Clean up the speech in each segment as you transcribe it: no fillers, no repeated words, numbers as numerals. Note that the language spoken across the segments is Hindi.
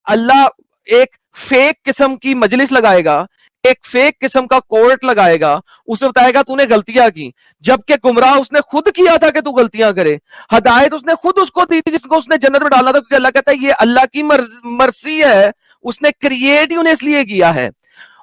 अल्लाह एक फेक किस्म की मजलिस लगाएगा, एक फेक किस्म का कोर्ट लगाएगा, उसने बताएगा तूने गलतियां की, जबकि गुमराह उसने खुद किया था कि तू गलतियां करे। हदायत उसने खुद उसको दी थी जिसको उसने जन्नत में डालना था, क्योंकि अल्लाह कहता है ये अल्लाह की मर्जी है, उसने क्रिएट ही उन्हें इसलिए किया है।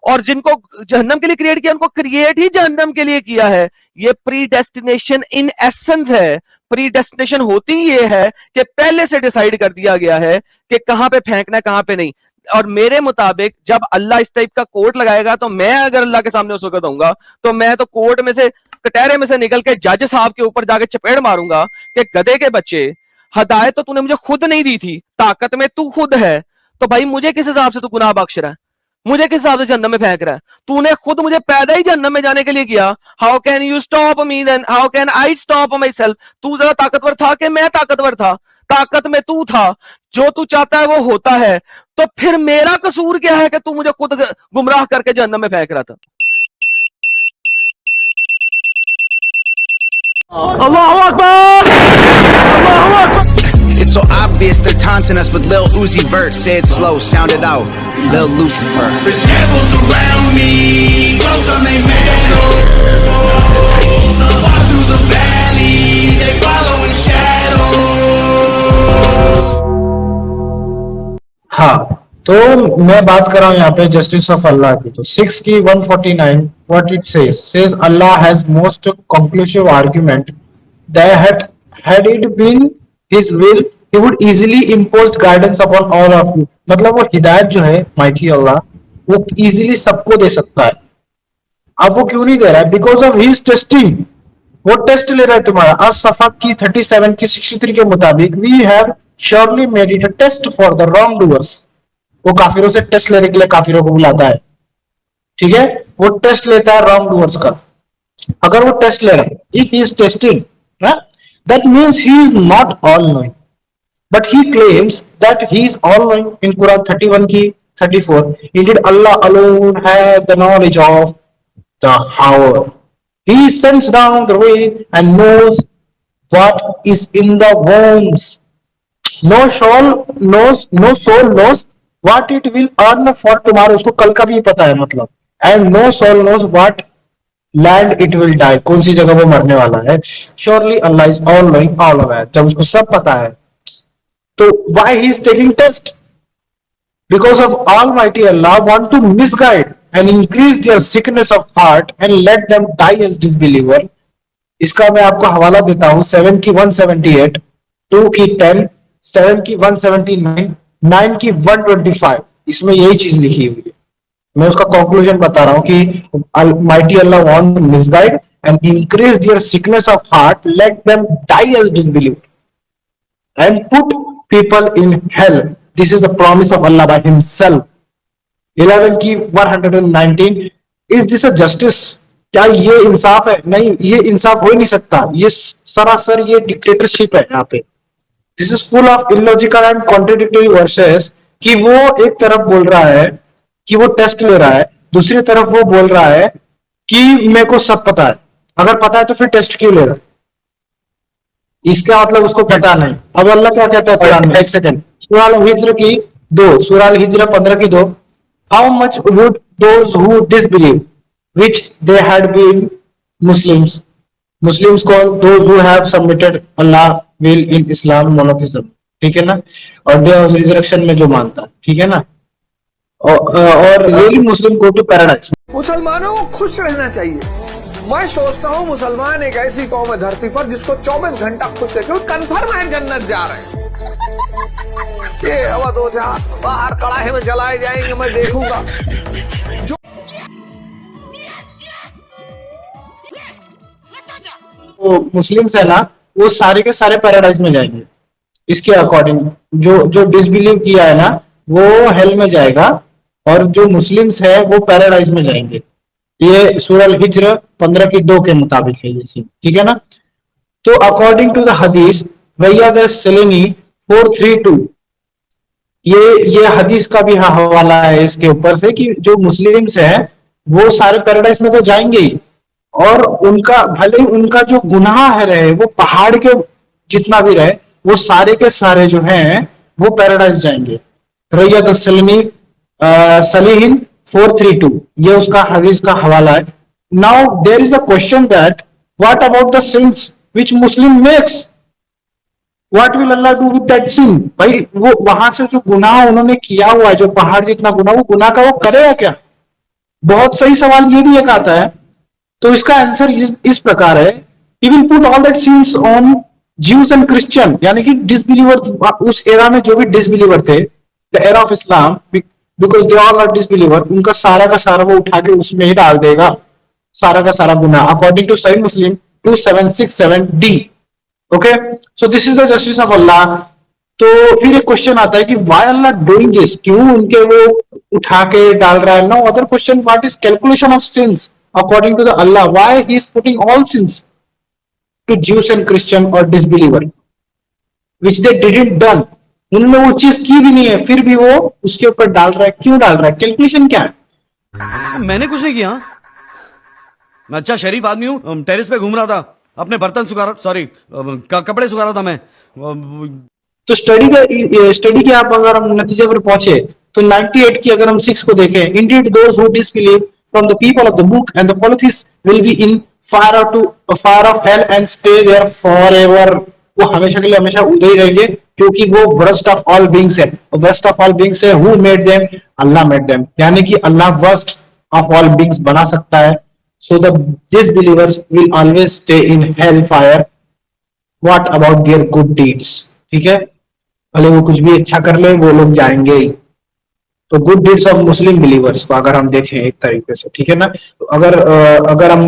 और जिनको जहन्नम के लिए क्रिएट किया उनको क्रिएट ही जहन्नम के लिए किया है। ये प्री डेस्टिनेशन इन एसेंस है। प्री डेस्टिनेशन होती ये है कि पहले से डिसाइड कर दिया गया है कि कहां पे फेंकना है कहां पे नहीं। और मेरे मुताबिक जब अल्लाह इस टाइप का कोर्ट लगाएगा तो मैं अगर अल्लाह के सामने उस वक्त आऊंगा तो मैं तो कोर्ट में से कटहरे में से निकल के जज साहब के ऊपर जाके चपेड़ मारूंगा कि गधे के बच्चे, हदायत तो तूने मुझे खुद नहीं दी थी, ताकत में तू खुद है, तो भाई मुझे किस हिसाब से तू गुनाह बख्श रहा है, मुझे किस हिसाब से जहन्नम में फेंक रहा है? तूने खुद मुझे पैदा ही जहन्नम में जाने के लिए किया। How can you stop me then, how can I stop myself? तू ज्यादा ताकतवर था कि मैं ताकतवर था? ताकत में तू था, जो तू चाहता है वो होता है, तो फिर मेरा कसूर क्या है कि तू मुझे खुद गुमराह करके जहन्नम में फेंक रहा था? Allahu Akbar, Allahu Akbar. It's so obvious they're taunting us with Lil Uzi Vert. Say it slow, sound it out. Lil Lucifer. There's devils around me, close on they metal. Walk through the valley, they follow in shadows. हाँ, तो मैं बात कर रहा हूँ यहाँ पे जस्टिस ऑफ अल्लाह की। तो 6 की 149 what it says Allah has most conclusive argument that had it been his will he would easily impose guidance upon all of you। मतलब वो हिदायत जो है माइटी अल्लाह वो इजीली सबको दे सकता है। अब वो क्यों नहीं दे रहा है? Because of his testing. वो टेस्ट ले रहा है तुम्हारा। आज सफा की 37 की 63 के मुताबिक we have surely made it a test for the wrongdoers. वो काफिरों से टेस्ट लेने के लिए काफिरों को बुलाता है, ठीक है? वो टेस्ट लेता है रॉन्ग डूअर्स का। अगर वो टेस्ट ले रहा है, if he is testing, that means he is not all knowing, but he claims that he is all knowing in Quran 31 की 34। Indeed Allah alone has the knowledge of the hour, he sends down the rain and knows what is in the worms. No soul knows what it will earn for tomorrow. उसको कल का भी पता है मतलब। And no soul knows what land it will die. कौन सी जगह वो मरने वाला है। Surely Allah is all knowing, all aware. जब उसको सब पता है तो why he is taking test? Because of Almighty Allah want to misguide and increase their sickness of heart and let them die as disbeliever. इसका मैं आपको हवाला देता हूं 7 की 178, 2 की 10, 7 की 179, 9 की 125। इसमें यही चीज लिखी हुई है। मैं उसका कंक्लूजन बता रहा हूं कि Almighty Allah want to misguide and increase their sickness of heart, let them die as disbeliever and put people in hell. This is the promise of Allah by himself. 11 की 119, is this a justice? क्या ये इंसाफ है? नहीं, ये इंसाफ हो ही नहीं सकता। ये सरासर ये डिक्टेटरशिप है यहाँ पे। This is full of illogical and contradictory versus कि वो एक तरफ बोल रहा है कि वो टेस्ट ले रहा है, दूसरी तरफ वो बोल रहा है कि मेरे को सब पता है। अगर पता है तो फिर टेस्ट क्यों ले रहा है? इसका मतलब उसको पता नहीं। अब अल्लाह क्या कहता है कुरान में? एक सेकंड, सूरह अल-हिज्र की 2, सूरह अल-हिज्र 15 की 2। How much would those who disbelieve, which they had been Muslims call those who have submitted Allah will in Islam monotheism, ठीक है ना? और डे ऑफ रिजरेक्शन में जो मानता है, ठीक है ना? और really Muslim go to paradise. मुसलमानों को खुश रहना चाहिए। मैं सोचता हूँ मुसलमान एक ऐसी कौम है धरती पर जिसको 24 घंटा खुश रखे, वो कन्फर्म है जन्नत जा रहे हैं। ये हवा 2 बाहर कड़ाहे में जलाए जाएंगे, मैं देखूंगा। जो वो मुस्लिम्स है ना, वो सारे के सारे पैराडाइज में जाएंगे इसके अकॉर्डिंग। जो डिसबिलीव किया है ना वो हेल में जाएगा, और जो मुस्लिम्स है वो पैराडाइज में जाएंगे। ये सूरह अल-हिज्र 15 की 2 के मुताबिक है ये सीन, ठीक है ना? तो अकॉर्डिंग टू द हदीस वैयद सलेनी 432, ये हदीस का भी हवाला है इसके ऊपर से कि जो मुस्लिम्स हैं वो सारे पैराडाइज में तो जाएंगे ही, और उनका भले ही उनका जो गुनाह है रहे वो पहाड़ के जितना भी रहे, वो सारे के सारे जो हैं वो पैराडाइज जाएंगे। रैयत सलीहीन 432, ये उसका हदीस का हवाला है. Now there is a question that what about the sins which Muslim makes, what will Allah do with that sin. भाई वो वहां से जो गुनाह उन्होंने किया हुआ है, जो पहाड़ जितना गुनाह, वो गुनाह का वो करेगा क्या? बहुत सही सवाल ये भी एक आता है. तो इसका आंसर इस प्रकार है, he will put all that sins on Jews and Christian, यानी कि डिसबिलीवर, उस एरा में जो भी डिसबिलीवर थे, the era of Islam, because they all are disbeliever, उनका सारा का सारा वो उठा के उसमें ही डाल देगा, सारा का सारा गुनाह, according to Sahih Muslim 2767D. Okay, so this is the justice of Allah. तो फिर एक क्वेश्चन आता है कि व्हाई अल्लाह डूइंग दिस, क्यों उनके वो उठा के डाल रहा है. Now other question, what is calculation of since according to the Allah, why he is putting all sins to Jews and Christian or disbeliever which they didn't done, उनने वो चीज की भी नहीं है, फिर भी वो उसके ऊपर डाल रहा है. क्यों डाल रहा है? कैलकुलेशन क्या है? मैंने कुछ नहीं किया. मैं अच्छा शरीफ आदमी हूँ, टेरेस पे घूम रहा था, अपने बर्तन कपड़े सुखा रहा था मैं. तो स्टडी के आप अगर हम नतीजे पर पहुंचे तो 98 की अगर हम 6 को देखें, indeed those who disbelieve from the people of the book and the polytheists will be in fire of hell and stay there forever. वो हमेशा के लिए हमेशा उधर ही रहेंगे, क्योंकि वो worst of all beings है. worst of all beings है, who made them? Allah made them. यानी कि अल्लाह worst of all beings बना सकता है. So the disbelievers will always stay in hell fire. What about their good deeds? ठीक है, भले वो कुछ भी अच्छा कर ले, वो लोग जाएंगे ही. तो good deeds of Muslim believers, तो अगर हम देखें एक तरीके से, ठीक है ना, तो अगर हम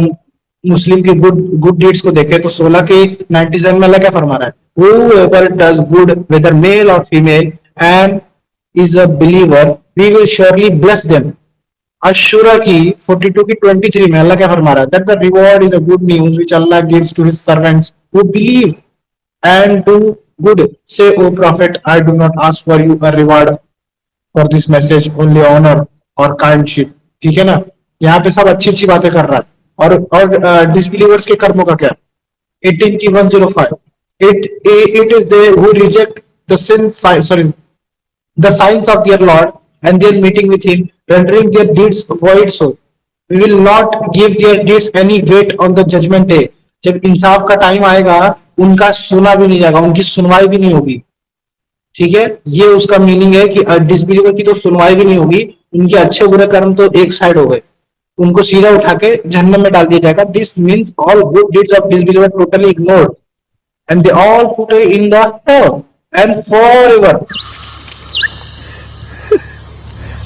मुस्लिम के गुड डीड्स को देखें तो 16 के 97 में अल्लाह क्या फरमा रहा है? Whoever does good, whether male or female, and is a believer, we will surely bless them. Ashura की 42 की 23 में अल्लाह क्या फरमा रहा है? That the reward is the good news which Allah gives to his servants who believe and do good. Say, O Prophet, I do not ask for you a reward for this message, only honor or kindship. ठीक है ना, यहाँ पे सब अच्छी अच्छी बातें कर रहा है. और डिसबिलीवर्स के कर्मों का क्या? 18 की 105, it is they who reject the signs of their Lord and their meeting with him, rendering their deeds void. So we will not give their deeds any weight on the judgment day. जब इंसाफ का टाइम आएगा, उनका सुना भी नहीं जाएगा, उनकी सुनवाई भी नहीं होगी. ठीक है, ये उसका मीनिंग है कि डिसबिलीवर की तो सुनवाई भी नहीं होगी, उनके अच्छे बुरे कर्म तो एक साइड हो गए, उनको सीधा उठा के जहन्नम में डाल दिया जाएगा. This means all good deeds of disbeliever totally ignored and they all put in the hell and forever.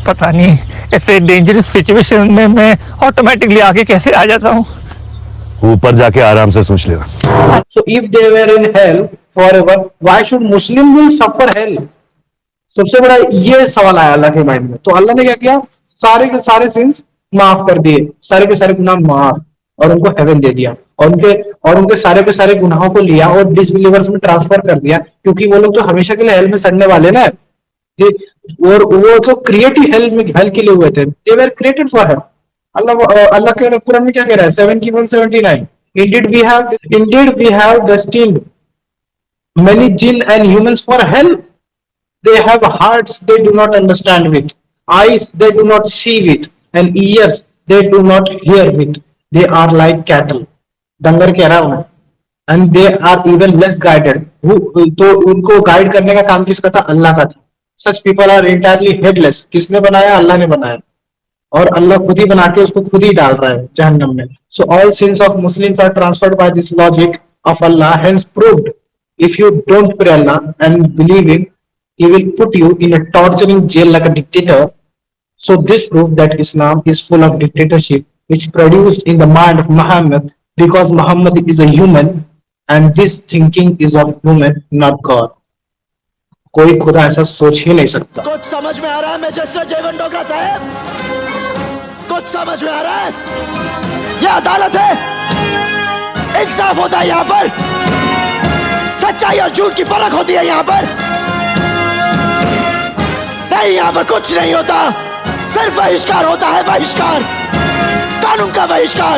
पता नहीं ऐसे डेंजरस सिचुएशन में मैं ऑटोमेटिकली आगे कैसे आ जाता हूँ. ऊपर जाके आराम से सोच लेना. So if they were in hell forever, why should Muslim will suffer hell? सबसे बड़ा ये सवाल आया अल्लाह के माइंड में. तो अल्लाह ने क्या किया? सारे के सारे सिंस माफ कर दिए, सारे के सारे गुनाह माफ, और उनको हेवन दे दिया, और उनके सारे के सारे गुनाहों को लिया और डिसबिलीवर्स में ट्रांसफर कर दिया, क्योंकि वो लोग तो हमेशा के लिए हेल में सड़ने वाले ना. और वो तो क्रिएटिव हेल के लिए हुए थे. दे वर क्रिएटेड फॉर हेल. अल्लाह के कुरान में क्या कह रहा है? 7 की 179, indeed we have destined many jinn and humans for hell. They have hearts they do not understand with, eyes they do not see with, and ears they do not hear with. They are like cattle. डंगर कह रहा हूं. And they are even less guided. तो उनको गाइड करने का काम किसका था? अल्लाह का था. Such people are entirely headless. किसने बनाया? अल्लाह ने बनाया, और अल्लाह खुद ही बना के उसको खुद ही डाल रहा है जहन्नम में. So all sins of Muslims are transferred by this logic of Allah, hence proved. If you don't pray Allah and believe him, he will put you in a torturing jail like a dictator. So this proves that Islam is full of dictatorship, which produced in the mind of Muhammad, because Muhammad is a human and this thinking is of human, not God. कोई खुदा ऐसा सोच ही नहीं सकता. कुछ समझ में आ रहा है मैजिस्ट्रेट जयवंत डोगरा साहब? कुछ समझ में आ रहा है? यह अदालत है, इंसाफ होता है यहाँ पर, सच्चाई और झूठ की परख होती है यहाँ पर. नहीं, यहाँ पर कुछ नहीं होता, सिर्फ बहिष्कार होता है, बहिष्कार, कानून का बहिष्कार.